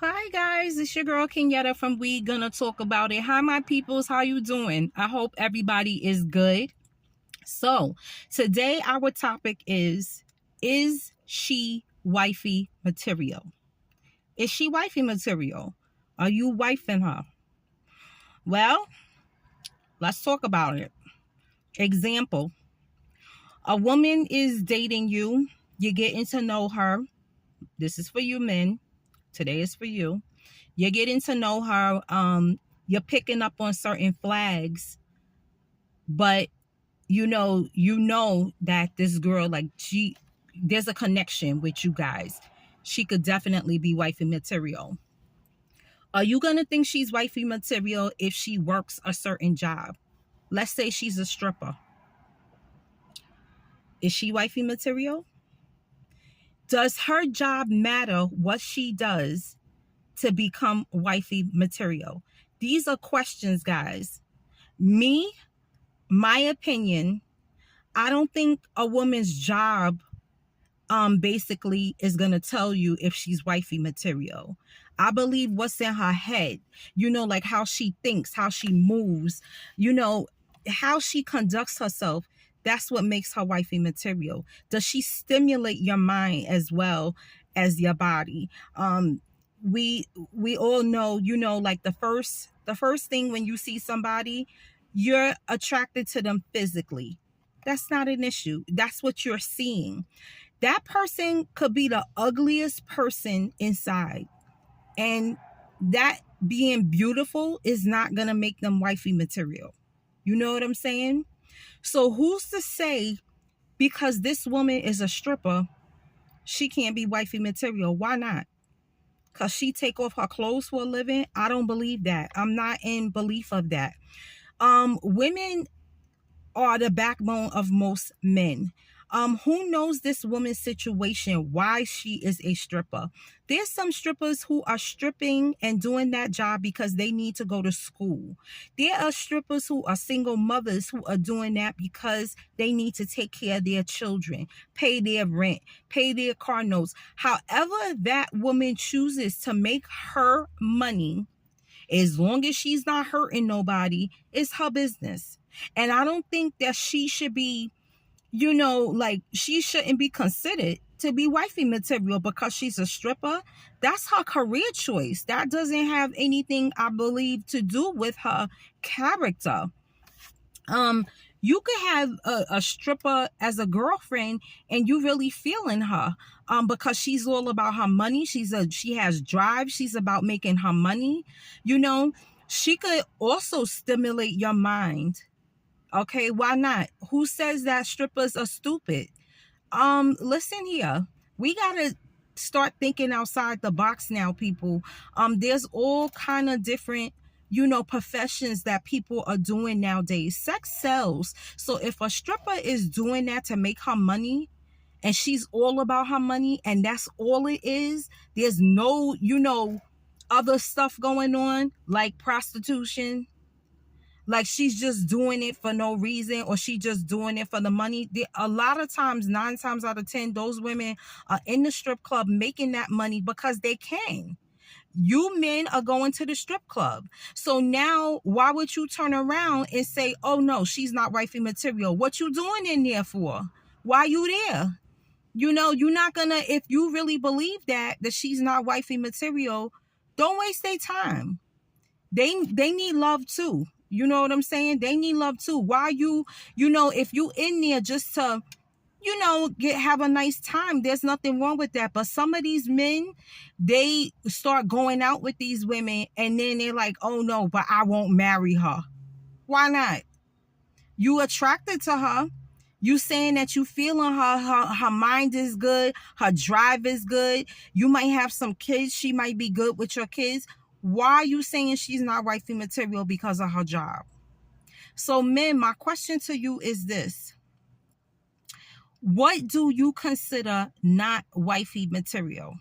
Hi guys, it's your girl Kenyatta from We Gonna Talk About It. Hi my peoples, how you doing? I hope everybody is good. So today our topic is she wifey material? Is she wifey material? Are you wifing her? Well, let's talk about it. Example, a woman is dating you, you're getting to know her. This is for you men. Today is for you. You're getting to know her. You're picking up on certain flags, but you know that this girl, like, there's a connection with you guys. She could definitely be wifey material. Are you gonna think she's wifey material if she works a certain job? Let's say she's a stripper. Is she wifey material? Does her job matter what she does to become wifey material? These are questions, guys. Me, my opinion, I don't think a woman's job basically is going to tell you if she's wifey material. I believe what's in her head, like how she thinks, how she moves, how she conducts herself. That's what makes her wifey material. Does she stimulate your mind as well as your body? We all know, like the first thing when you see somebody, you're attracted to them physically. That's not an issue. That's what you're seeing. That person could be the ugliest person inside. And that being beautiful is not going to make them wifey material. You know what I'm saying? So who's to say because this woman is a stripper, she can't be wifey material? Why not? Because she take off her clothes for a living? I don't believe that. I'm not in belief of that. Women are the backbone of most men. Who knows this woman's situation, why she is a stripper? There's some strippers who are stripping and doing that job because they need to go to school. There are strippers who are single mothers who are doing that because they need to take care of their children, pay their rent, pay their car notes. However that woman chooses to make her money, as long as she's not hurting nobody, it's her business. And I don't think that she should be, like, she shouldn't be considered to be wifey material because she's a stripper. That's her career choice. That doesn't have anything, I believe, to do with her character. You could have a stripper as a girlfriend and you really feeling her because she's all about her money. She has drive. She's about making her money. She could also stimulate your mind. Okay, why not? Who says that strippers are stupid? Listen here. We gotta start thinking outside the box now, people. There's all kind of different professions that people are doing nowadays. Sex sells. So if a stripper is doing that to make her money and she's all about her money and that's all it is, there's no other stuff going on like prostitution, like she's just doing it for no reason, or she just doing it for the money. A lot of times, 9 times out of 10, those women are in the strip club making that money because they can. You men are going to the strip club. So now why would you turn around and say, oh no, she's not wifey material? What you doing in there for? Why you there? You're not gonna, if you really believe that she's not wifey material, don't waste their time. They need love too. You know what I'm saying? They need love too. Why if you in there just to, have a nice time, there's nothing wrong with that. But some of these men, they start going out with these women and then they're like, oh no, but I won't marry her. Why not? You attracted to her. You saying that you feeling her mind is good, her drive is good. You might have some kids. She might be good with your kids. Why are you saying she's not wifey material because of her job? So men, my question to you is this. What do you consider not wifey material?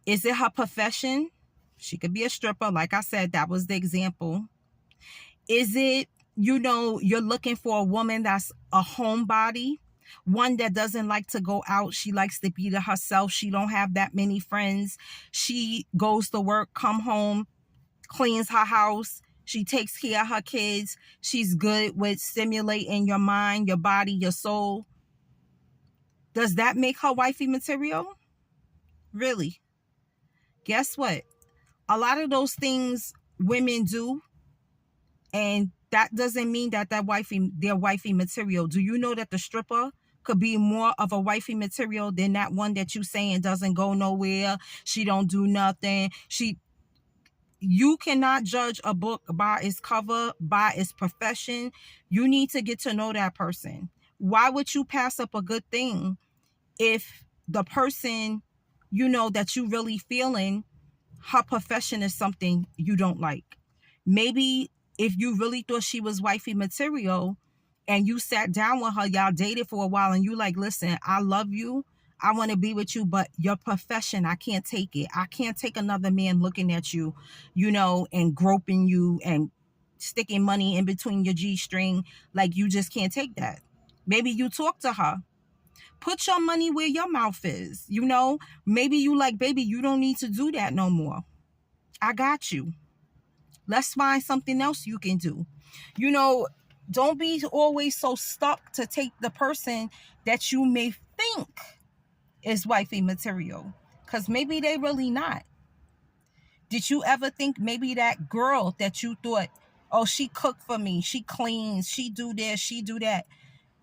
Is it her profession? She could be a stripper. Like I said, that was the example. Is it, you're looking for a woman that's a homebody? One that doesn't like to go out. She likes to be to herself. She don't have that many friends. She goes to work, come home, cleans her house. She takes care of her kids. She's good with stimulating your mind, your body, your soul. Does that make her wifey material? Really? Guess what? A lot of those things women do, and that doesn't mean that they're wifey material. Do you know that the stripper could be more of a wifey material than that one that you saying doesn't go nowhere? She don't do nothing. You cannot judge a book by its cover, by its profession. You need to get to know that person. Why would you pass up a good thing if the person, that you really feeling, her profession is something you don't like? Maybe if you really thought she was wifey material and you sat down with her, y'all dated for a while, and you like, listen, I love you, I want to be with you, but your profession, I can't take it. I can't take another man looking at you, and groping you and sticking money in between your G-string. Like, you just can't take that. Maybe you talk to her. Put your money where your mouth is, Maybe you like, baby, you don't need to do that no more. I got you. Let's find something else you can do. Don't be always so stuck to take the person that you may think is wifey material, because maybe they really not. Did you ever think maybe that girl that you thought, oh, she cooked for me, she cleans, she do this, she do that,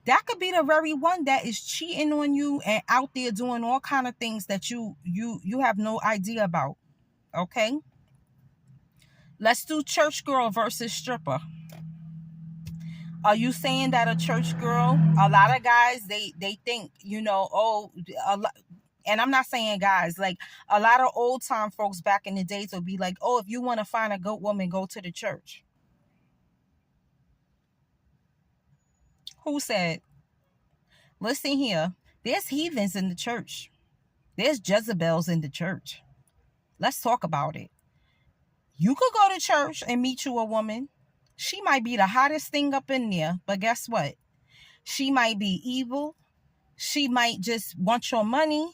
that could be the very one that is cheating on you and out there doing all kind of things that you have no idea about? Okay, let's do church girl versus stripper. Are you saying that a church girl, a lot of guys, they think, and I'm not saying guys, like a lot of old time folks back in the days would be like, oh, if you want to find a good woman, go to the church. Who said? Listen here, there's heathens in the church. There's Jezebels in the church. Let's talk about it. You could go to church and meet you a woman. She might be the hottest thing up in there, but guess what? She might be evil. She might just want your money.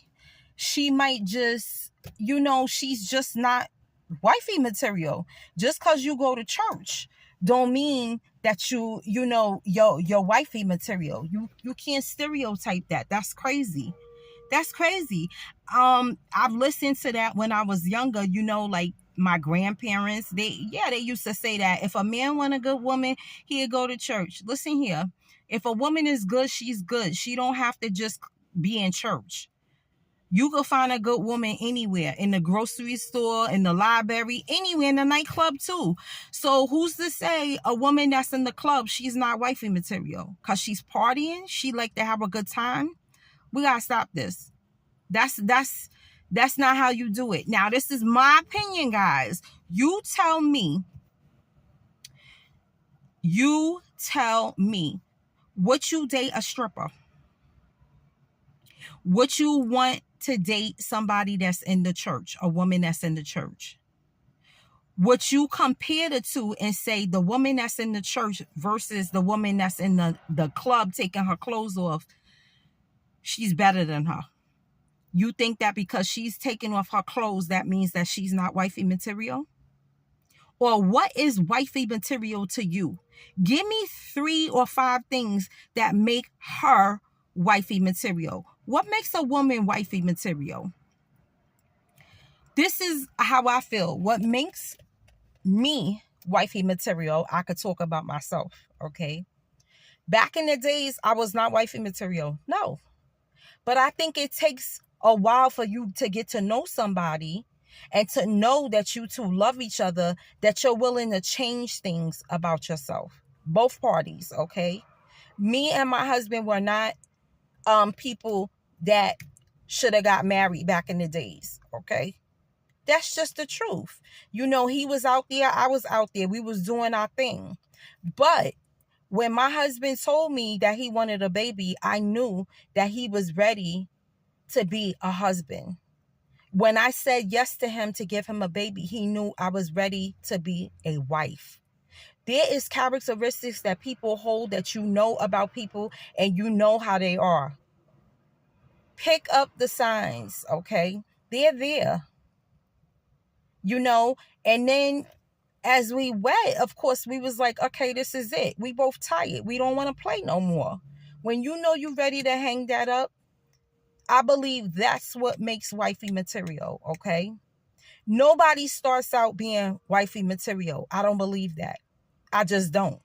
She might just, she's just not wifey material. Just because you go to church don't mean that your wifey material. You can't stereotype that. That's crazy. That's crazy. I've listened to that when I was younger, like my grandparents, they used to say that if a man want a good woman, he'll go to church. Listen here. If a woman is good, she's good. She don't have to just be in church. You can find a good woman anywhere, in the grocery store, in the library, anywhere, in the nightclub too. So who's to say a woman that's in the club, she's not wifey material? Because she's partying, she like to have a good time. We gotta stop this. That's not how you do it. Now, this is my opinion, guys. You tell me. Would you date a stripper? Would you want to date somebody that's in the church, a woman that's in the church? Would you compare the two and say the woman that's in the church versus the woman that's in the club taking her clothes off, she's better than her? You think that because she's taking off her clothes, that means that she's not wifey material? Or what is wifey material to you? Give me 3 or 5 things that make her wifey material. What makes a woman wifey material? This is how I feel. What makes me wifey material, I could talk about myself, okay? Back in the days, I was not wifey material. No. But I think it takes a while for you to get to know somebody and to know that you two love each other, that you're willing to change things about yourself. Both parties, okay? Me and my husband were not people that should have got married back in the days, okay? That's just the truth. He was out there, I was out there. We was doing our thing. But when my husband told me that he wanted a baby, I knew that he was ready to be a husband. When I said yes to him to give him a baby, he knew I was ready to be a wife. There is characteristics that people hold that you know about people and you know how they are. Pick up the signs, okay? They're there, you know? And then as we went, of course, we was like, okay, this is it. We both tired. We don't want to play no more. When you know you're ready to hang that up, I believe that's what makes wifey material, okay? Nobody starts out being wifey material. I don't believe that. I just don't.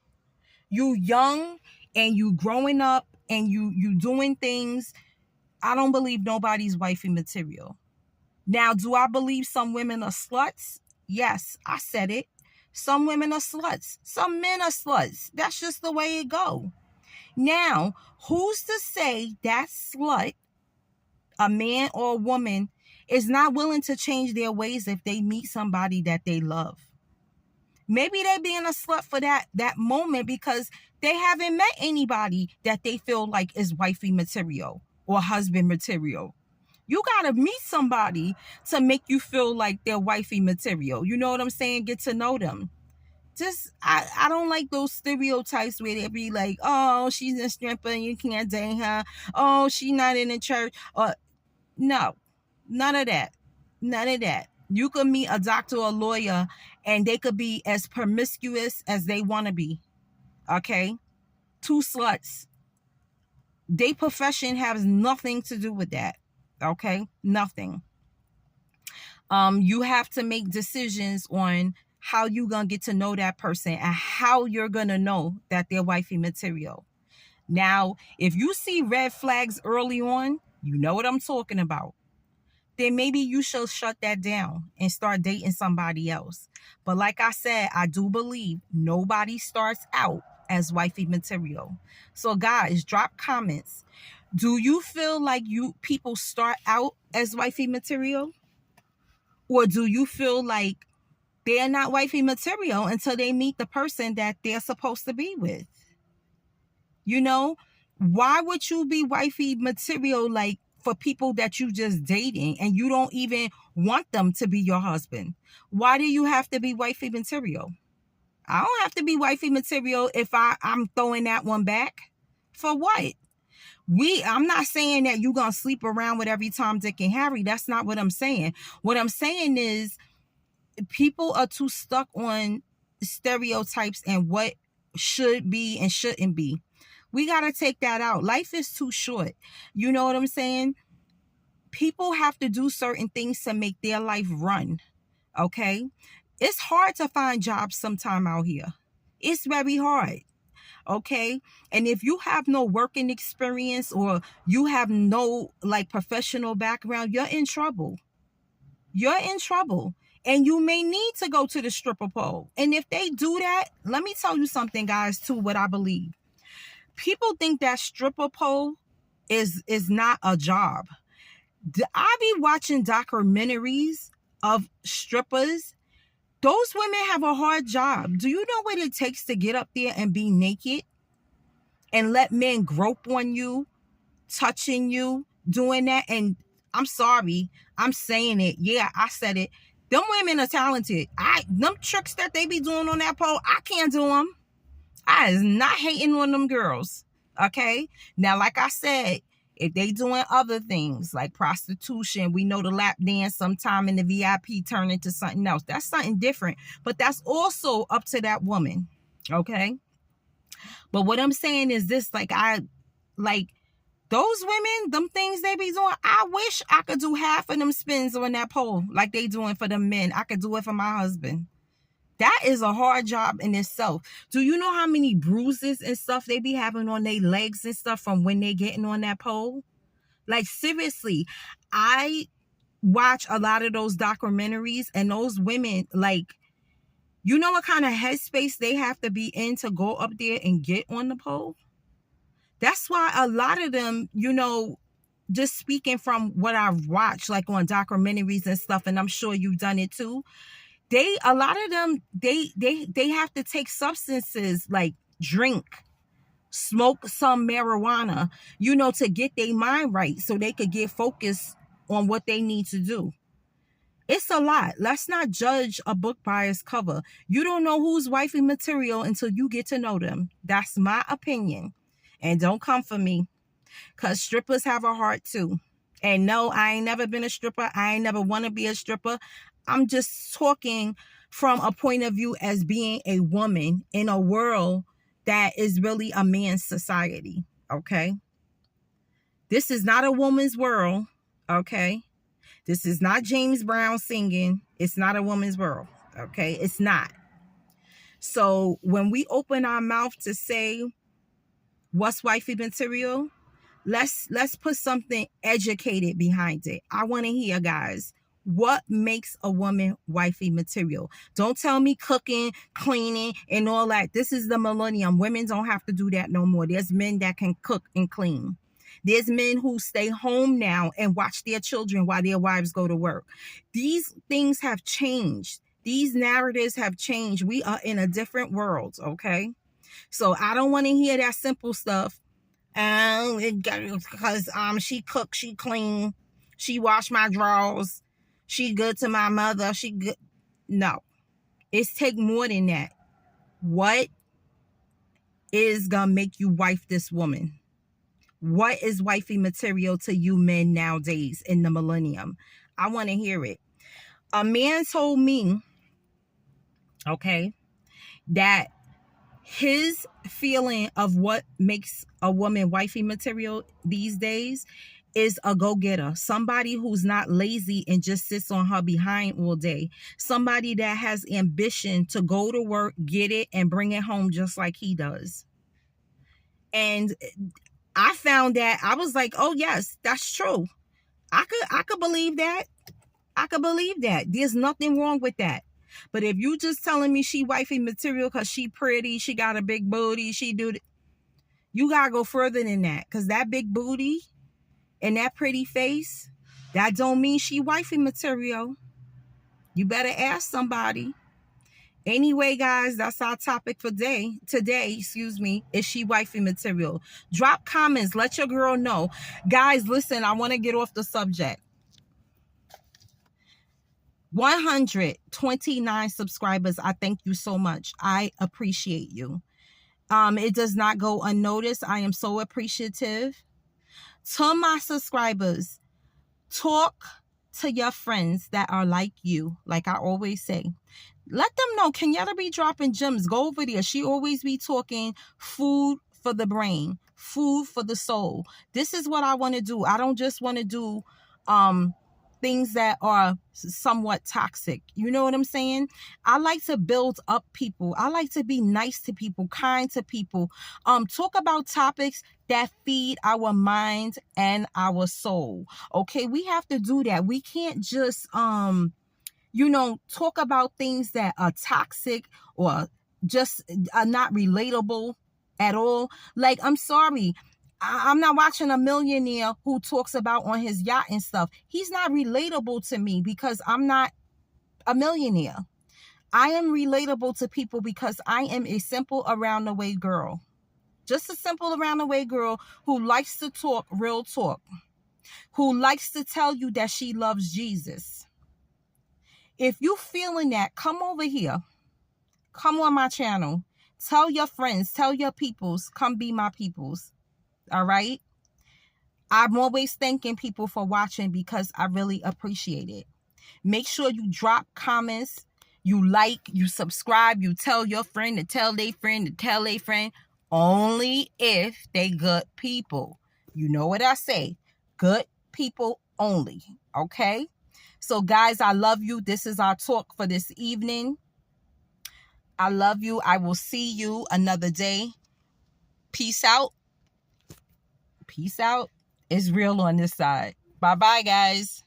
You young and you growing up and you doing things. I don't believe nobody's wifey material. Now, do I believe some women are sluts? Yes, I said it. Some women are sluts. Some men are sluts. That's just the way it go. Now, who's to say that slut, a man or a woman, is not willing to change their ways if they meet somebody that they love? Maybe they're being a slut for that moment because they haven't met anybody that they feel like is wifey material or husband material. You got to meet somebody to make you feel like they're wifey material. You know what I'm saying? Get to know them. Just, I don't like those stereotypes where they be like, oh, she's a stripper and you can't date her. Oh, she's not in the church. No, none of that. None of that. You could meet a doctor or a lawyer and they could be as promiscuous as they want to be. Okay? Two sluts. Their profession has nothing to do with that. Okay? Nothing. You have to make decisions on how you gonna get to know that person and how you're gonna know that they're wifey material. Now, if you see red flags early on, you know what I'm talking about. Then maybe you should shut that down and start dating somebody else. But like I said, I do believe nobody starts out as wifey material. So guys, drop comments. Do you feel like people start out as wifey material? Or do you feel like they're not wifey material until they meet the person that they're supposed to be with? You know, why would you be wifey material like for people that you just dating and you don't even want them to be your husband? Why do you have to be wifey material? I don't have to be wifey material if I'm throwing that one back. For what? I'm not saying that you're going to sleep around with every Tom, Dick, and Harry. That's not what I'm saying. What I'm saying is people are too stuck on stereotypes and what should be and shouldn't be. We got to take that out. Life is too short. You know what I'm saying? People have to do certain things to make their life run. Okay? It's hard to find jobs sometime out here. It's very hard. Okay? And if you have no working experience or you have no like professional background, you're in trouble. You're in trouble. And you may need to go to the stripper pole. And if they do that, let me tell you something, guys, too, what I believe. People think that stripper pole is not a job. I be watching documentaries of strippers. Those women have a hard job. Do you know what it takes to get up there and be naked and let men grope on you, touching you, doing that? And I'm sorry, I'm saying it. Yeah, I said it. Them women are talented. Them tricks that they be doing on that pole, I can't do them. I is not hating on them girls. Okay? Now, like I said, if they doing other things like prostitution, we know the lap dance sometime in the VIP turn into something else. That's something different. But that's also up to that woman. Okay? But what I'm saying is this, like those women, them things they be doing, I wish I could do half of them spins on that pole like they doing for them men. I could do it for my husband. That is a hard job in itself. Do you know how many bruises and stuff they be having on their legs and stuff from when they getting on that pole? Like, seriously, I watch a lot of those documentaries and those women, like, you know what kind of headspace they have to be in to go up there and get on the pole? That's why a lot of them, you know, just speaking from what I've watched, like on documentaries and stuff, and I'm sure you've done it too, a lot of them, they have to take substances like drink, smoke some marijuana, you know, to get their mind right so they could get focused on what they need to do. It's a lot. Let's not judge a book by its cover. You don't know who's wifey material until you get to know them. That's my opinion. And don't come for me, because strippers have a heart too. And no, I ain't never been a stripper. I ain't never want to be a stripper. I'm just talking from a point of view as being a woman in a world that is really a man's society. Okay? This is not a woman's world. Okay? This is not James Brown singing. It's not a woman's world. Okay? It's not. So when we open our mouth to say what's wifey material, let's put something educated behind it. I want to hear, guys, what makes a woman wifey material. Don't tell me cooking, cleaning, and all that. This is the millennium. Women don't have to do that no more. There's men that can cook and clean. There's men who stay home now and watch their children while their wives go to work. These things have changed. These narratives have changed. We are in a different world, okay? So I don't want to hear that simple stuff. Because she cooked, she clean, she washed my drawers, she good to my mother, she good. No, it's take more than that. What is gonna make you wife this woman? What is wifey material to you men nowadays in the millennium? I want to hear it. A man told me, okay, that his feeling of what makes a woman wifey material these days is a go-getter. Somebody who's not lazy and just sits on her behind all day. Somebody that has ambition to go to work, get it, and bring it home just like he does. And I found that I was like, oh yes, that's true. I could believe that. I could believe that. There's nothing wrong with that. But if you just telling me she wifey material because she pretty, she got a big booty, she do, you gotta go further than that. Because that big booty and that pretty face, that don't mean she wifey material. You better ask somebody. Anyway, guys, that's our topic for today, is she wifey material? Drop comments, let your girl know. Guys, listen, I want to get off the subject. 129 subscribers. I thank you so much. I appreciate you. It does not go unnoticed. I am so appreciative. To my subscribers, talk to your friends that are like you, like I always say. Let them know, Kenyatta be dropping gems. Go over there. She always be talking food for the brain, food for the soul. This is what I want to do. I don't just want to do things that are somewhat toxic. You know what I'm saying? I like to build up people. I like to be nice to people, kind to people. Talk about topics that feed our mind and our soul. Okay, we have to do that. We can't just talk about things that are toxic or just are not relatable at all. Like, I'm sorry, I'm not watching a millionaire who talks about on his yacht and stuff. He's not relatable to me because I'm not a millionaire. I am relatable to people because I am a simple around the way girl. Just a simple around the way girl who likes to talk real talk, who likes to tell you that she loves Jesus. If you feeling that, come over here. Come on my channel. Tell your friends, tell your peoples, come be my peoples. All right? I'm always thanking people for watching because I really appreciate it. Make sure you drop comments, you like, you subscribe, you tell your friend to tell their friend to tell their friend. Only if they good people. You know what I say? Good people only. Okay? So guys, I love you. This is our talk for this evening. I love you. I will see you another day. Peace out. Peace out. It's real on this side. Bye-bye, guys.